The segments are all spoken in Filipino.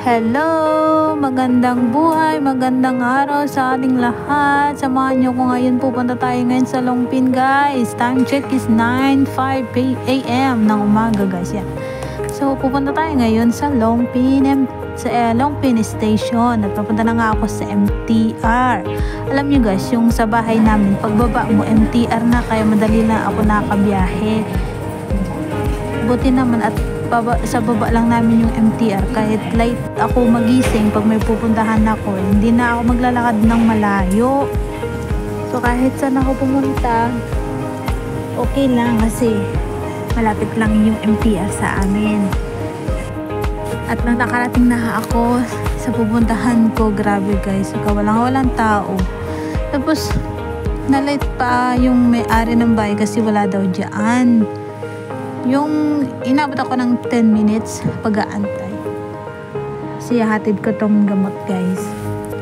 Hello! Magandang buhay, magandang araw sa ating lahat. Samahan nyo ko ngayon, pupunta tayo ngayon sa Longpin guys. Time check is 9:05 AM ng umaga guys. Yan. So pupunta tayo ngayon sa Longpin Station at pupunta na nga ako sa MTR. Alam nyo guys, yung sa bahay namin, pagbaba mo MTR na, kaya madali na ako nakabiyahe. Buti naman at sa baba lang namin yung MTR, kahit late ako magising pag may pupuntahan ako, hindi na ako maglalakad ng malayo. So kahit saan ako pumunta, okay lang kasi malapit lang yung MTR sa amin. At nang nakarating na ako sa pupuntahan ko, grabe guys, walang tao. Tapos na late pa yung may-ari ng bahay kasi wala daw dyan. Yung inabot ako ng 10 minutes pag-aantay. Kasi hatid ko tong gamot guys.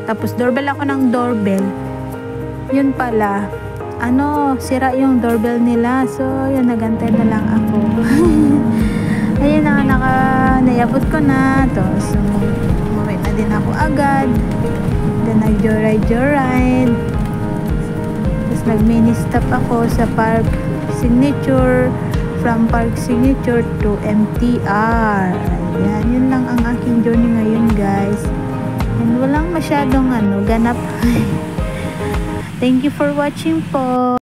Tapos doorbell ako ng doorbell. Yun pala, sira yung doorbell nila. So yun, nagantay na lang ako. Ayun na, naiabot ko na. Tapos umuwi na din ako agad. Then nag-joyride. Tapos nag-mini stop ako sa Park Signature. From Park Signature to MTR. Ayan, yun lang ang aking journey ngayon guys. And walang masyadong ganap. Thank you for watching po.